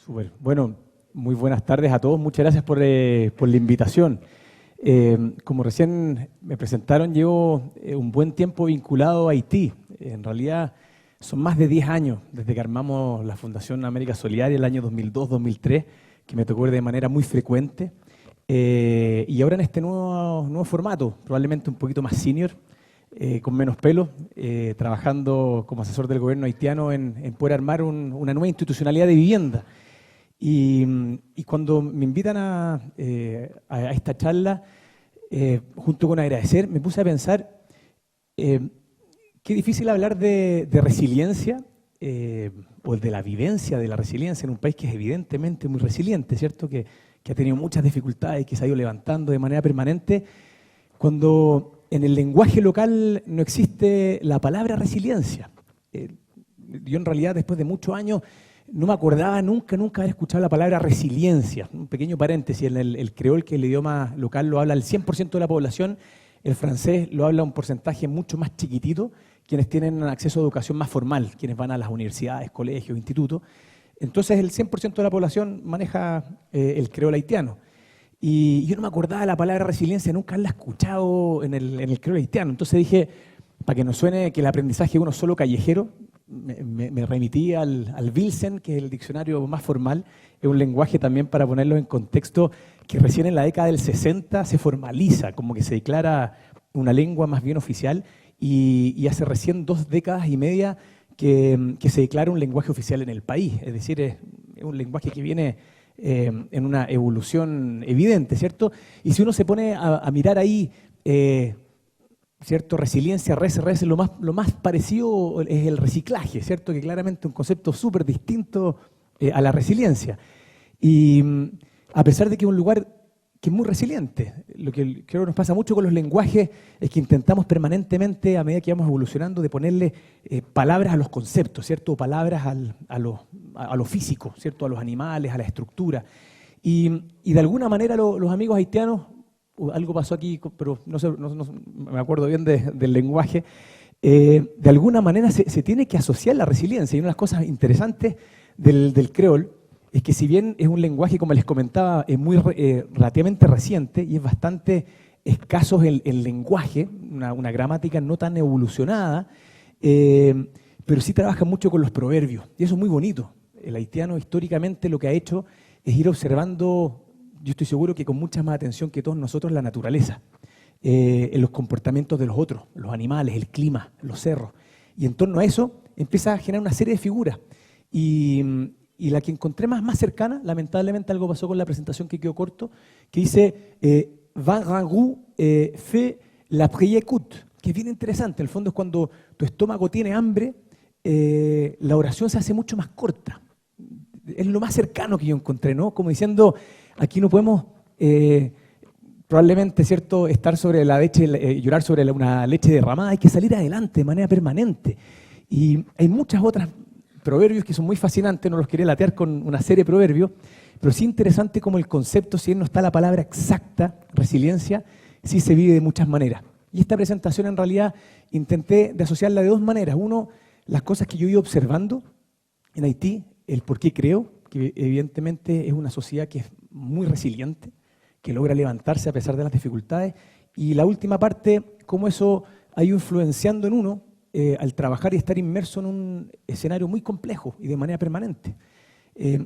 Súper. Bueno, muy buenas tardes a todos. Muchas gracias por la invitación. Como recién me presentaron, llevo un buen tiempo vinculado a Haití. En realidad son más de 10 años desde que armamos la Fundación América Solidaria el año 2002-2003, que me tocó de manera muy frecuente. Y ahora en este nuevo formato, probablemente un poquito más senior, con menos pelo, trabajando como asesor del gobierno haitiano en poder armar una nueva institucionalidad de vivienda. Y cuando me invitan a esta charla, junto con agradecer, me puse a pensar qué difícil hablar de resiliencia o de la vivencia de la resiliencia en un país que es evidentemente muy resiliente, ¿cierto? Que ha tenido muchas dificultades, que se ha ido levantando de manera permanente, cuando en el lenguaje local no existe la palabra resiliencia. Yo en realidad después de muchos años no me acordaba nunca haber escuchado la palabra resiliencia. Un pequeño paréntesis, el creol, que el idioma local lo habla el 100% de la población, el francés lo habla un porcentaje mucho más chiquitito, quienes tienen acceso a educación más formal, quienes van a las universidades, colegios, institutos. Entonces el 100% de la población maneja el creol haitiano. Y yo no me acordaba de la palabra resiliencia, nunca la he escuchado en el creol haitiano. Entonces dije, para que no suene que el aprendizaje es uno solo callejero, me remití al Vilsen, que es el diccionario más formal. Es un lenguaje también, para ponerlo en contexto, que recién en la década del 60 se formaliza, como que se declara una lengua más bien oficial, y hace recién 2 décadas y media que se declara un lenguaje oficial en el país. Es decir, es un lenguaje que viene en una evolución evidente, ¿cierto? Y si uno se pone a mirar ahí, ¿cierto? Resiliencia, res, lo más parecido es el reciclaje, ¿cierto? Que claramente es un concepto súper distinto a la resiliencia. Y a pesar de que es un lugar que es muy resiliente, lo que creo que nos pasa mucho con los lenguajes es que intentamos permanentemente, a medida que vamos evolucionando, de ponerle palabras a los conceptos, ¿cierto? O palabras a lo físico, ¿cierto? A los animales, a la estructura. Y de alguna manera los amigos haitianos, algo pasó aquí, pero no me acuerdo bien del lenguaje, de alguna manera se tiene que asociar la resiliencia. Y una de las cosas interesantes del creol es que, si bien es un lenguaje, como les comentaba, es muy relativamente reciente y es bastante escaso el lenguaje, una gramática no tan evolucionada, pero sí trabaja mucho con los proverbios. Y eso es muy bonito. El haitiano históricamente lo que ha hecho es ir observando, yo estoy seguro que con mucha más atención que todos nosotros, la naturaleza, en los comportamientos de los otros, los animales, el clima, los cerros. Y en torno a eso empieza a generar una serie de figuras. Y la que encontré más cercana, lamentablemente algo pasó con la presentación que quedó corto, que dice Van Ragou fait la prière coûte, que es bien interesante. En el fondo es cuando tu estómago tiene hambre, la oración se hace mucho más corta. Es lo más cercano que yo encontré, ¿no? Como diciendo, aquí no podemos probablemente, ¿cierto?, estar sobre la leche, llorar sobre una leche derramada. Hay que salir adelante de manera permanente. Y hay muchas otras proverbios que son muy fascinantes, no los quería latear con una serie de proverbios, pero sí interesante como el concepto, si bien no está la palabra exacta, resiliencia, sí se vive de muchas maneras. Y esta presentación en realidad intenté de asociarla de 2 maneras. Uno, las cosas que yo he ido observando en Haití, el por qué creo que evidentemente es una sociedad que es muy resiliente, que logra levantarse a pesar de las dificultades. Y la última parte, cómo eso ha ido influenciando en uno al trabajar y estar inmerso en un escenario muy complejo y de manera permanente.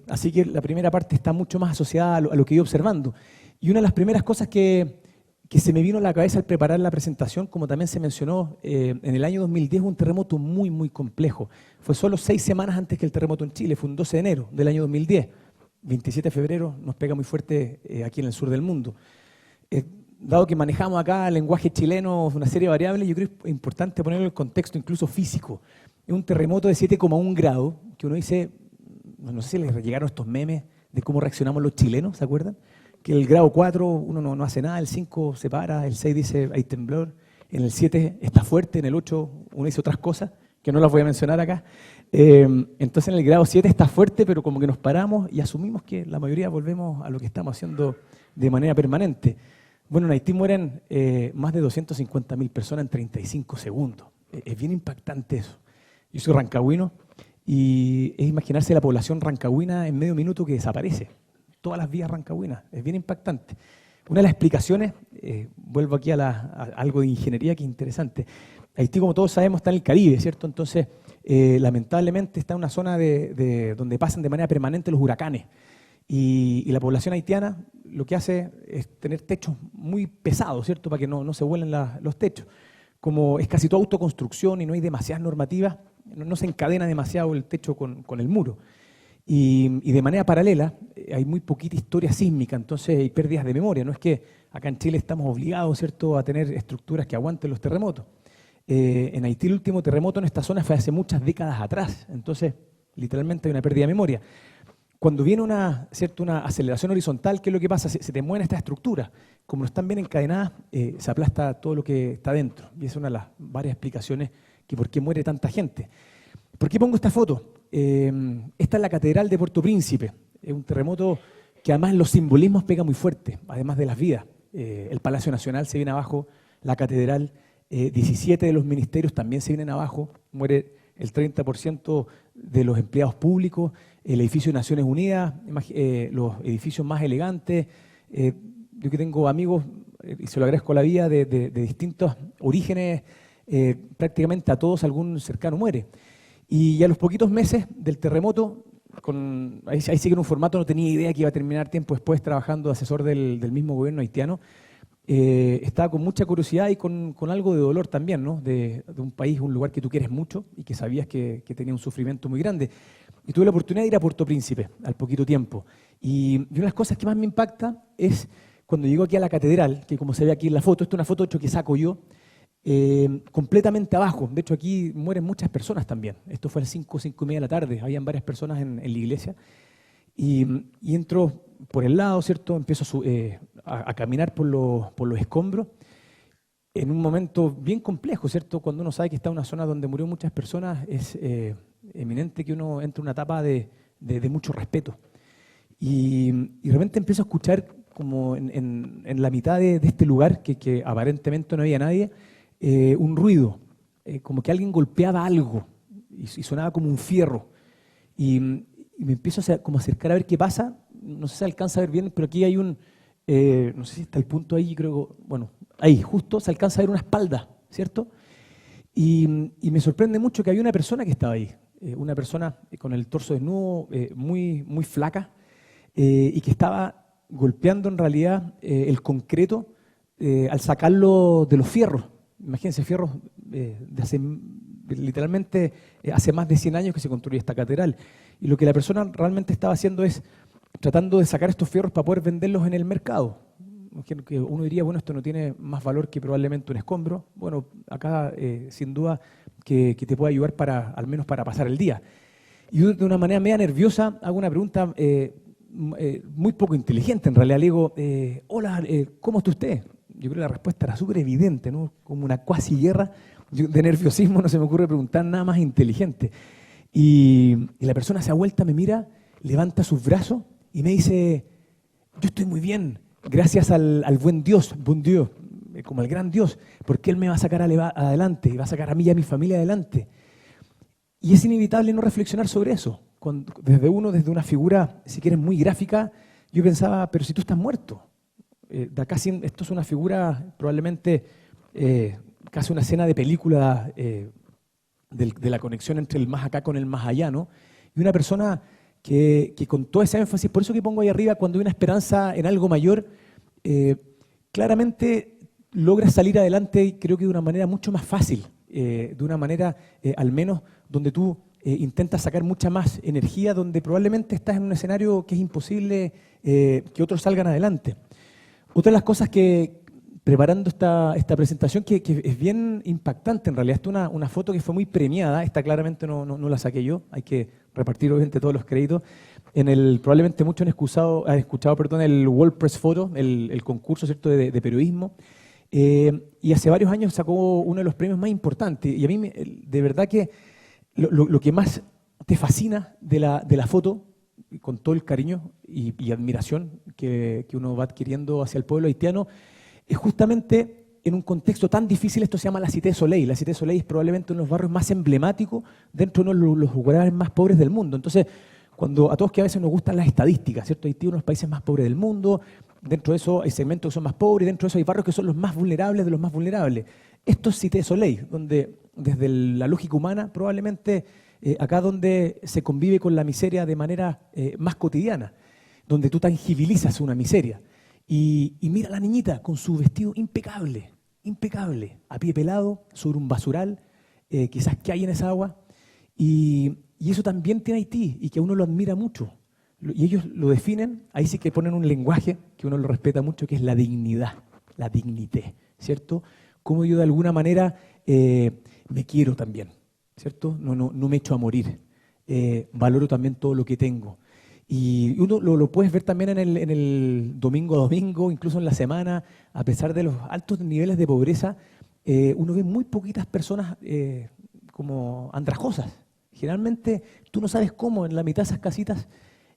Así que la primera parte está mucho más asociada a lo que he ido observando. Y una de las primeras cosas que se me vino a la cabeza al preparar la presentación, como también se mencionó, en el año 2010 un terremoto muy, muy complejo. Fue solo 6 semanas antes que el terremoto en Chile, fue un 12 de enero del año 2010. 27 de febrero nos pega muy fuerte aquí en el sur del mundo. Dado que manejamos acá el lenguaje chileno, una serie de variables, yo creo que es importante ponerlo en el contexto incluso físico. Es un terremoto de 7,1 grados, que uno dice, no sé si les llegaron estos memes de cómo reaccionamos los chilenos, ¿se acuerdan? Que el grado 4 uno no hace nada, el 5 se para, el 6 dice hay temblor, en el 7 está fuerte, en el 8 uno dice otras cosas, que no las voy a mencionar acá. Entonces en el grado 7 está fuerte, pero como que nos paramos y asumimos que la mayoría volvemos a lo que estamos haciendo de manera permanente. Bueno, en Haití mueren más de 250.000 personas en 35 segundos. Es bien impactante eso. Yo soy rancagüino y es imaginarse la población rancagüina en medio minuto que desaparece. Todas las vías rancagüinas, es bien impactante. Una de las explicaciones, vuelvo aquí a algo de ingeniería que es interesante. Haití, como todos sabemos, está en el Caribe, ¿cierto? Entonces, lamentablemente está en una zona donde pasan de manera permanente los huracanes. Y la población haitiana lo que hace es tener techos muy pesados, ¿cierto? Para que no se vuelen los techos. Como es casi toda autoconstrucción y no hay demasiadas normativas, no se encadena demasiado el techo con el muro. Y de manera paralela, hay muy poquita historia sísmica, entonces hay pérdidas de memoria. No es que acá en Chile estamos obligados, ¿cierto?, a tener estructuras que aguanten los terremotos. En Haití el último terremoto en esta zona fue hace muchas décadas atrás, entonces literalmente hay una pérdida de memoria. Cuando viene una aceleración horizontal, ¿qué es lo que pasa? Se te mueven estas estructuras. Como no están bien encadenadas, se aplasta todo lo que está dentro. Y esa es una de las varias explicaciones que por qué muere tanta gente. ¿Por qué pongo esta foto? Esta es la Catedral de Puerto Príncipe. Es un terremoto que además en los simbolismos pega muy fuerte, además de las vidas. El Palacio Nacional se viene abajo, la Catedral, 17 de los ministerios también se vienen abajo, muere el 30% de los empleados públicos, el edificio de Naciones Unidas, los edificios más elegantes. Yo que tengo amigos, y se lo agradezco a la vida, de distintos orígenes, prácticamente a todos algún cercano muere. Y a los poquitos meses del terremoto, ahí sigue en un formato, no tenía idea que iba a terminar tiempo después trabajando de asesor del mismo gobierno haitiano. Estaba con mucha curiosidad y con algo de dolor también, ¿no? De un país, un lugar que tú quieres mucho y que sabías que tenía un sufrimiento muy grande. Y tuve la oportunidad de ir a Puerto Príncipe al poquito tiempo. Y una de las cosas que más me impacta es cuando llego aquí a la catedral, que como se ve aquí en la foto, esta es una foto hecho que saco yo, completamente abajo. De hecho, aquí mueren muchas personas también. Esto fue a las 5:30 de la tarde. Habían varias personas en la iglesia. Y entro por el lado, ¿cierto? Empiezo a caminar por los escombros. En un momento bien complejo, ¿cierto? Cuando uno sabe que está en una zona donde murió muchas personas, es eminente que uno entre en una etapa de mucho respeto. Y de repente empiezo a escuchar como en la mitad de este lugar, que aparentemente no había nadie, un ruido, como que alguien golpeaba algo y sonaba como un fierro. Y me empiezo como a acercar a ver qué pasa. No sé si se alcanza a ver bien, pero aquí hay no sé si está el punto ahí, creo, bueno, ahí justo se alcanza a ver una espalda, ¿cierto? Y me sorprende mucho que había una persona que estaba ahí, una persona con el torso desnudo, muy, muy flaca, y que estaba golpeando en realidad el concreto al sacarlo de los fierros. Imagínense, fierros literalmente hace más de 100 años que se construyó esta catedral. Y lo que la persona realmente estaba haciendo es tratando de sacar estos fierros para poder venderlos en el mercado. Que uno diría, bueno, esto no tiene más valor que probablemente un escombro. Bueno, acá sin duda que te puede ayudar al menos para pasar el día. Y yo de una manera media nerviosa hago una pregunta muy poco inteligente. En realidad le digo, hola, ¿cómo está usted? Yo creo que la respuesta era súper evidente, ¿no? Como una cuasi guerra de nerviosismo, no se me ocurre preguntar nada más inteligente. Y la persona se da vuelta, me mira, levanta sus brazos y me dice, yo estoy muy bien, gracias al buen Dios, como el gran Dios, porque Él me va a sacar adelante, y va a sacar a mí y a mi familia adelante. Y es inevitable no reflexionar sobre eso. Desde una figura, si quieres, muy gráfica, yo pensaba, pero si tú estás muerto. Esto es una figura probablemente casi una escena de película de la conexión entre el más acá con el más allá, ¿no? Y una persona que con todo ese énfasis, por eso que pongo ahí arriba, cuando hay una esperanza en algo mayor, claramente logra salir adelante, creo que de una manera mucho más fácil, de una manera al menos donde tú intentas sacar mucha más energía, donde probablemente estás en un escenario que es imposible que otros salgan adelante. Otra de las cosas que, preparando esta presentación, que es bien impactante en realidad, esta es una foto que fue muy premiada, esta claramente no la saqué yo, hay que repartir obviamente todos los créditos. Probablemente muchos han escuchado el World Press Photo, el concurso, ¿cierto?, de periodismo, y hace varios años sacó uno de los premios más importantes, y a mí de verdad que lo que más te fascina de la foto, con todo el cariño y admiración que uno va adquiriendo hacia el pueblo haitiano, es justamente en un contexto tan difícil. Esto se llama la Cité Soleil. La Cité Soleil es probablemente uno de los barrios más emblemáticos dentro de uno de los lugares más pobres del mundo. Entonces, cuando a todos que a veces nos gustan las estadísticas, ¿cierto? Haití es uno de los países más pobres del mundo, dentro de eso hay segmentos que son más pobres, dentro de eso hay barrios que son los más vulnerables de los más vulnerables. Esto es Cité Soleil, donde desde la lógica humana probablemente acá donde se convive con la miseria de manera más cotidiana, donde tú tangibilizas una miseria. Y mira a la niñita con su vestido impecable, impecable, a pie pelado, sobre un basural, quizás que hay en esa agua. Y eso también tiene Haití y que uno lo admira mucho. Y ellos lo definen, ahí sí que ponen un lenguaje que uno lo respeta mucho, que es la dignidad, la dignité, ¿cierto? Como yo de alguna manera me quiero también, ¿cierto? No me echo a morir, valoro también todo lo que tengo. Y uno lo puedes ver también en el domingo a domingo, incluso en la semana, a pesar de los altos niveles de pobreza, uno ve muy poquitas personas como andrajosas. Generalmente tú no sabes cómo en la mitad de esas casitas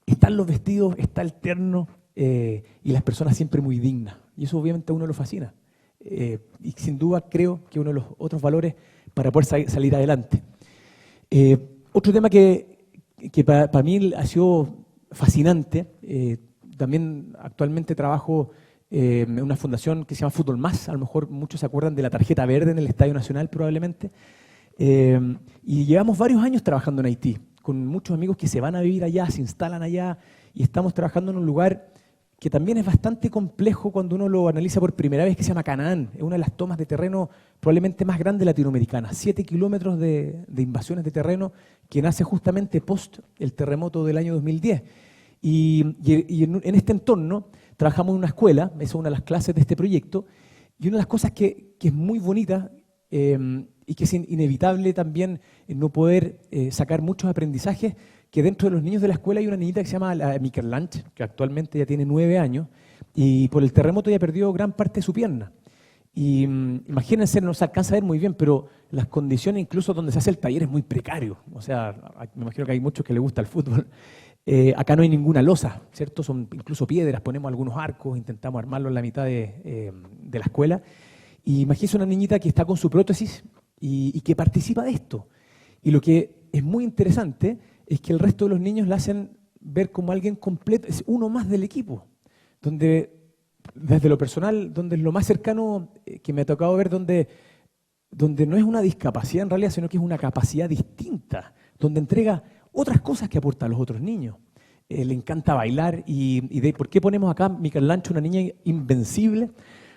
están los vestidos, está el terno y las personas siempre muy dignas. Y eso obviamente a uno lo fascina. Y sin duda creo que uno de los otros valores para poder salir adelante. Otro tema que para mí ha sido fascinante, también actualmente trabajo en una fundación que se llama Fútbol Más, a lo mejor muchos se acuerdan de la tarjeta verde en el Estadio Nacional probablemente, y llevamos varios años trabajando en Haití, con muchos amigos que se van a vivir allá, se instalan allá, y estamos trabajando en un lugar que también es bastante complejo cuando uno lo analiza por primera vez, que se llama Canaán. Es una de las tomas de terreno probablemente más grandes latinoamericanas, 7 kilómetros de invasiones de terreno, que nace justamente post el terremoto del año 2010. Y en este entorno trabajamos en una escuela, esa es una de las clases de este proyecto, y una de las cosas que es muy bonita y que es inevitable también no poder sacar muchos aprendizajes, que dentro de los niños de la escuela hay una niñita que se llama Miquel-Lange, que actualmente ya tiene 9 años, y por el terremoto ya perdió gran parte de su pierna. Y imagínense, no se alcanza a ver muy bien, pero las condiciones incluso donde se hace el taller es muy precario. O sea, me imagino que hay muchos que les gusta el fútbol. Acá no hay ninguna losa, ¿cierto? Son incluso piedras, ponemos algunos arcos, intentamos armarlo en la mitad de la escuela. Y imagínense una niñita que está con su prótesis y que participa de esto. Y lo que es muy interesante es que el resto de los niños la hacen ver como alguien completo, es uno más del equipo, donde desde lo personal, donde es lo más cercano que me ha tocado ver, donde no es una discapacidad en realidad, sino que es una capacidad distinta, donde entrega otras cosas que aporta a los otros niños. Le encanta bailar y de por qué ponemos acá Miquel-Lange, una niña invencible,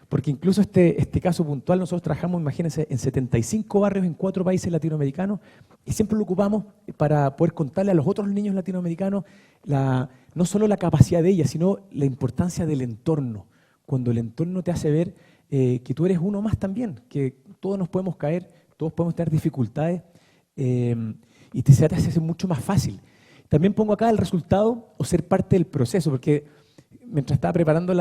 porque incluso este caso puntual nosotros trabajamos, imagínense, en 75 barrios en 4 países latinoamericanos y siempre lo ocupamos para poder contarle a los otros niños latinoamericanos no solo la capacidad de ella, sino la importancia del entorno. Cuando el entorno te hace ver que tú eres uno más también, que todos nos podemos caer, todos podemos tener dificultades y se te hace mucho más fácil. También pongo acá el resultado o ser parte del proceso, porque mientras estaba preparando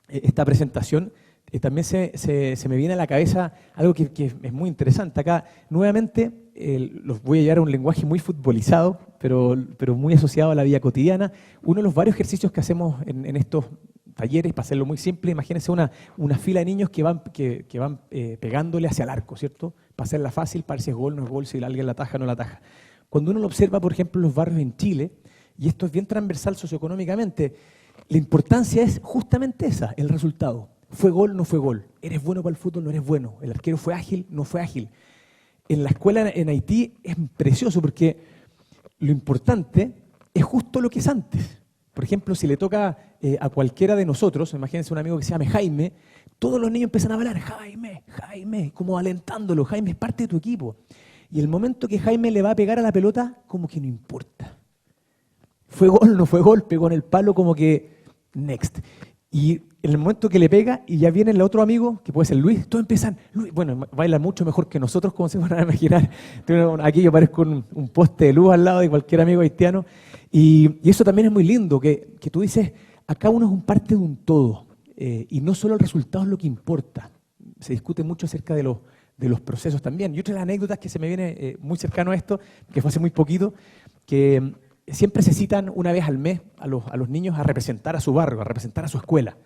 esta presentación, también se me viene a la cabeza algo que es muy interesante. Acá, nuevamente, los voy a llevar a un lenguaje muy futbolizado, pero muy asociado a la vida cotidiana. Uno de los varios ejercicios que hacemos en estos talleres, para hacerlo muy simple, imagínense una fila de niños que van pegándole hacia el arco, ¿cierto? Para hacerla fácil, para ver si es gol, no es gol, si alguien la ataja o no la ataja. Cuando uno lo observa, por ejemplo, en los barrios en Chile, y esto es bien transversal socioeconómicamente, la importancia es justamente esa, el resultado. ¿Fue gol? ¿No fue gol? ¿Eres bueno para el fútbol? ¿No eres bueno? ¿El arquero fue ágil? ¿No fue ágil? En la escuela en Haití es precioso porque lo importante es justo lo que es antes. Por ejemplo, si le toca a cualquiera de nosotros, imagínense un amigo que se llame Jaime, todos los niños empiezan a hablar, Jaime, Jaime, como alentándolo, Jaime es parte de tu equipo. Y el momento que Jaime le va a pegar a la pelota, como que no importa. ¿Fue gol? ¿No fue gol? Pegó en el palo como que next. Y en el momento que le pega y ya viene el otro amigo, que puede ser Luis, todos empiezan, Luis, bueno, baila mucho mejor que nosotros, como se van a imaginar. Aquí yo parezco un poste de luz al lado de cualquier amigo haitiano. Y eso también es muy lindo, que tú dices, acá uno es un parte de un todo. Y no solo el resultado es lo que importa. Se discute mucho acerca de los procesos también. Y otra de las anécdotas que se me viene muy cercano a esto, que fue hace muy poquito, que siempre se citan una vez al mes a los niños a representar a su barrio, a representar a su escuela.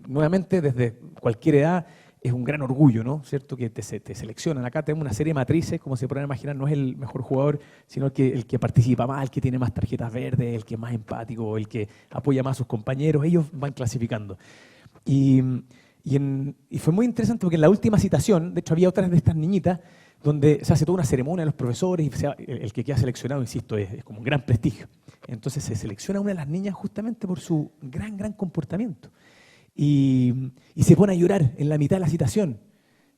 Nuevamente, desde cualquier edad, es un gran orgullo, ¿no? ¿Cierto? Que te seleccionan. Acá tenemos una serie de matrices, como se pueden imaginar, no es el mejor jugador, sino el que participa más, el que tiene más tarjetas verdes, el que es más empático, el que apoya más a sus compañeros. Ellos van clasificando. Y fue muy interesante porque en la última citación, de hecho había otras de estas niñitas, donde se hace toda una ceremonia de los profesores y el que queda seleccionado, insisto, es como un gran prestigio. Entonces se selecciona a una de las niñas justamente por su gran comportamiento. Y se pone a llorar en la mitad de la citación.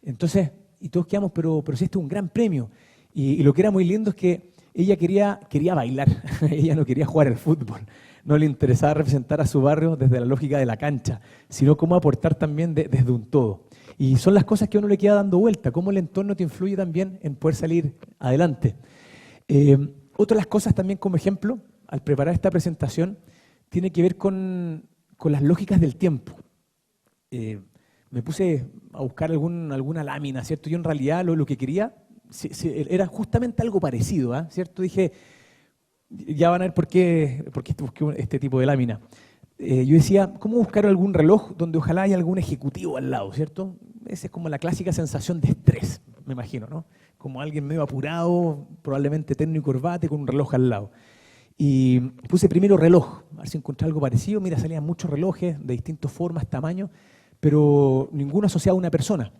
Entonces, y todos quedamos, pero si este es un gran premio. Y lo que era muy lindo es que ella quería bailar, ella no quería jugar al fútbol. No le interesaba representar a su barrio desde la lógica de la cancha, sino cómo aportar también desde un todo. Y son las cosas que a uno le queda dando vuelta, cómo el entorno te influye también en poder salir adelante. Otra de las cosas también como ejemplo, al preparar esta presentación, tiene que ver con las lógicas del tiempo. Me puse a buscar alguna lámina, ¿cierto? Yo en realidad lo que quería era justamente algo parecido, ¿cierto? Dije, ya van a ver por qué busqué este tipo de lámina. Yo decía, ¿cómo buscar algún reloj donde ojalá haya algún ejecutivo al lado, ¿cierto? Esa es como la clásica sensación de estrés, me imagino, ¿no? Como alguien medio apurado, probablemente terno y corbata, con un reloj al lado. Y puse primero reloj, a ver si encontré algo parecido. Mira, salían muchos relojes de distintas formas, tamaños, pero ninguno asociado a una persona.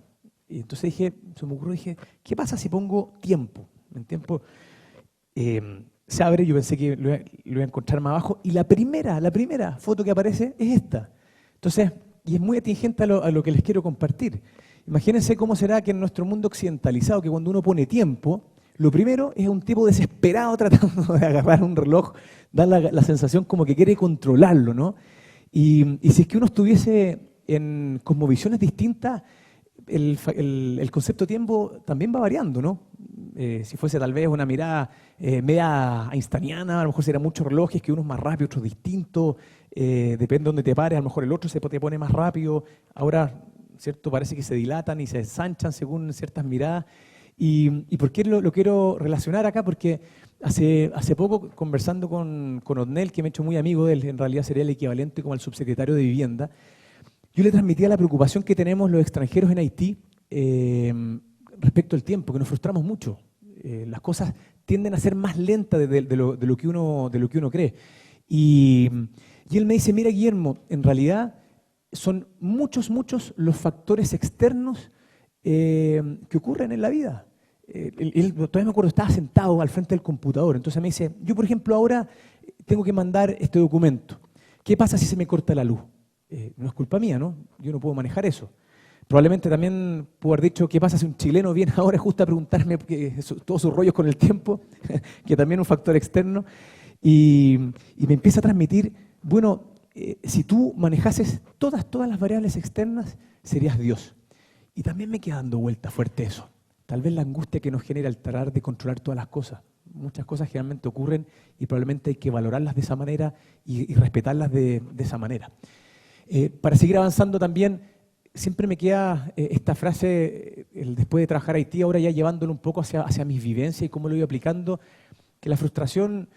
Y entonces se me ocurrió, ¿qué pasa si pongo tiempo? En tiempo se abre, yo pensé que lo iba a encontrar más abajo, y la primera foto que aparece es esta. Entonces, y es muy atingente a lo que les quiero compartir. Imagínense cómo será que en nuestro mundo occidentalizado, que cuando uno pone tiempo, lo primero es un tipo desesperado tratando de agarrar un reloj, da la sensación como que quiere controlarlo, ¿no? Y si es que uno estuviese con cosmovisiones distintas, el concepto de tiempo también va variando, ¿no? Si fuese tal vez una mirada media einsteiniana, a lo mejor serían muchos relojes, que unos más rápidos, otros distintos, depende de dónde te pares, a lo mejor el otro te pone más rápido, ahora, ¿cierto? Parece que se dilatan y se ensanchan según ciertas miradas. ¿Y por qué lo quiero relacionar acá? Porque hace poco, conversando con Otnel, que me he hecho muy amigo de él, en realidad sería el equivalente como al subsecretario de Vivienda, yo le transmitía la preocupación que tenemos los extranjeros en Haití respecto al tiempo, que nos frustramos mucho. Las cosas tienden a ser más lentas de lo que uno cree. Y él me dice, mira Guillermo, en realidad son muchos los factores externos que ocurren en la vida. Todavía me acuerdo, estaba sentado al frente del computador, entonces me dice, yo por ejemplo ahora tengo que mandar este documento. ¿Qué pasa si se me corta la luz? No es culpa mía, ¿no? Yo no puedo manejar eso. Probablemente también puedo haber dicho, ¿qué pasa si un chileno viene ahora justo a preguntarme todos sus rollos con el tiempo? Que también es un factor externo. Y me empieza a transmitir, bueno, si tú manejases todas las variables externas, serías Dios. Y también me queda dando vuelta fuerte eso. Tal vez la angustia que nos genera el tratar de controlar todas las cosas. Muchas cosas generalmente ocurren y probablemente hay que valorarlas de esa manera y respetarlas de esa manera. Para seguir avanzando también, siempre me queda esta frase, después de trabajar en Haití, ahora ya llevándolo un poco hacia mis vivencias y cómo lo voy aplicando, que la frustración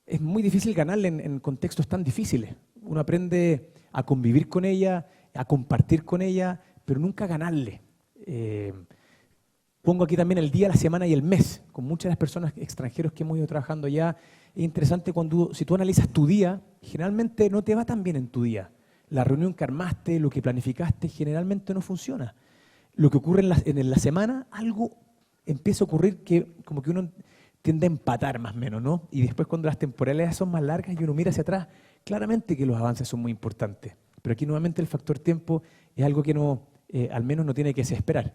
es muy difícil ganarla en contextos tan difíciles. Uno aprende a convivir con ella, a compartir con ella, pero nunca a ganarle. Pongo aquí también el día, la semana y el mes. Con muchas de las personas extranjeros que hemos ido trabajando ya, es interesante si tú analizas tu día, generalmente no te va tan bien en tu día. La reunión que armaste, lo que planificaste, generalmente no funciona. Lo que ocurre en la semana, algo empieza a ocurrir que como que uno tiende a empatar más o menos, ¿no? Y después cuando las temporalidades son más largas y uno mira hacia atrás, claramente que los avances son muy importantes. Pero aquí nuevamente el factor tiempo es algo que al menos no tiene que desesperar.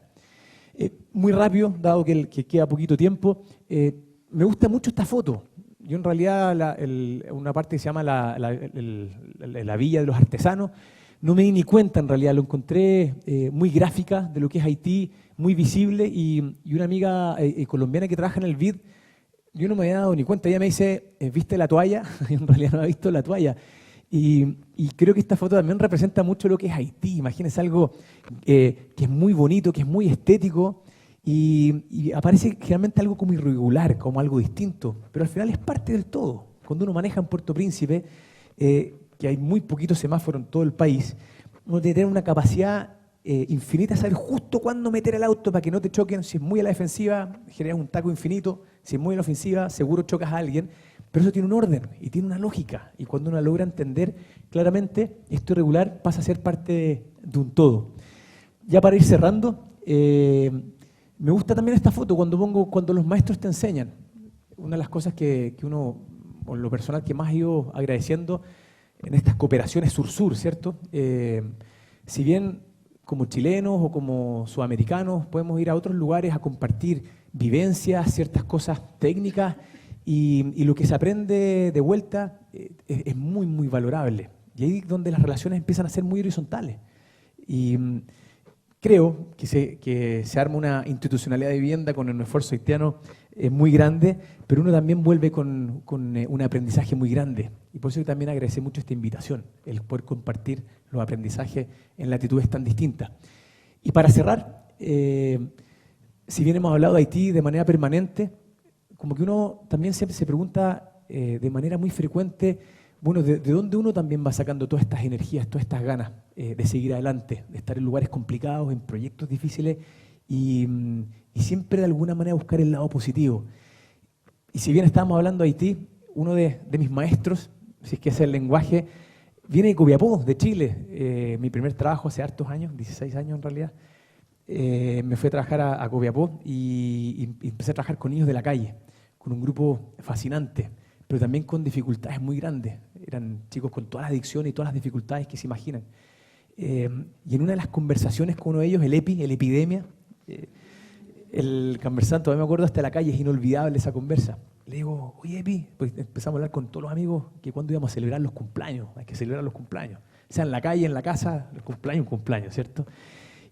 Muy rápido, dado que queda poquito tiempo, me gusta mucho esta foto. Yo en realidad, una parte que se llama la Villa de los Artesanos, no me di ni cuenta en realidad, lo encontré muy gráfica de lo que es Haití, muy visible, y una amiga colombiana que trabaja en el BID, yo no me había dado ni cuenta, ella me dice, ¿viste la toalla? Yo en realidad no había visto la toalla. Y creo que esta foto también representa mucho lo que es Haití. Imagínense algo que es muy bonito, que es muy estético, y aparece generalmente algo como irregular, como algo distinto, pero al final es parte del todo. Cuando uno maneja en Puerto Príncipe, que hay muy poquitos semáforos en todo el país, uno tiene que tener una capacidad infinita, saber justo cuándo meter el auto para que no te choquen. Si es muy a la defensiva, generas un taco infinito. Si es muy a la ofensiva, seguro chocas a alguien. Pero eso tiene un orden y tiene una lógica. Y cuando uno logra entender claramente, esto irregular pasa a ser parte de un todo. Ya para ir cerrando, me gusta también esta foto cuando los maestros te enseñan. Una de las cosas que uno, o lo personal, que más he ido agradeciendo en estas cooperaciones sur-sur, ¿cierto? Si bien como chilenos o como sudamericanos podemos ir a otros lugares a compartir vivencias, ciertas cosas técnicas, y lo que se aprende de vuelta es muy, muy valorable. Y ahí es donde las relaciones empiezan a ser muy horizontales. Y creo que se arma una institucionalidad de vivienda con un esfuerzo haitiano muy grande, pero uno también vuelve con un aprendizaje muy grande. Y por eso también agradece mucho esta invitación, el poder compartir los aprendizajes en latitudes tan distintas. Y para cerrar, si bien hemos hablado de Haití de manera permanente, como que uno también siempre se pregunta de manera muy frecuente, bueno, ¿de dónde uno también va sacando todas estas energías, todas estas ganas de seguir adelante, de estar en lugares complicados, en proyectos difíciles y siempre de alguna manera buscar el lado positivo? Y si bien estábamos hablando de Haití, uno de mis maestros, si es que es el lenguaje, viene de Copiapó, de Chile. Mi primer trabajo hace hartos años, 16 años en realidad, me fui a trabajar a Copiapó y empecé a trabajar con niños de la calle, con un grupo fascinante, pero también con dificultades muy grandes. Eran chicos con todas las adicciones y todas las dificultades que se imaginan. Y en una de las conversaciones con uno de ellos, el Epidemia, el conversante, todavía me acuerdo hasta la calle, es inolvidable esa conversa. Le digo, oye Epi, pues empezamos a hablar con todos los amigos que cuando íbamos a celebrar los cumpleaños, hay que celebrar los cumpleaños. O sea, en la calle, en la casa, el cumpleaños, un cumpleaños, ¿cierto?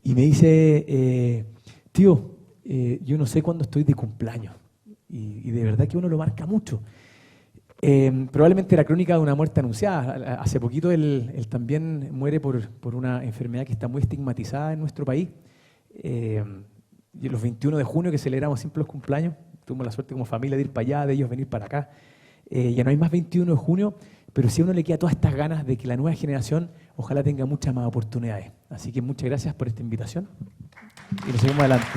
Y me dice, tío, yo no sé cuándo estoy de cumpleaños. Y de verdad que uno lo marca mucho. Probablemente la crónica de una muerte anunciada. Hace poquito él también muere por una enfermedad que está muy estigmatizada en nuestro país. Y los 21 de junio, que celebramos siempre los cumpleaños, tuvimos la suerte como familia de ir para allá, de ellos venir para acá. Ya no hay más 21 de junio, pero sí a uno le queda todas estas ganas de que la nueva generación ojalá tenga muchas más oportunidades. Así que muchas gracias por esta invitación y nos seguimos adelante.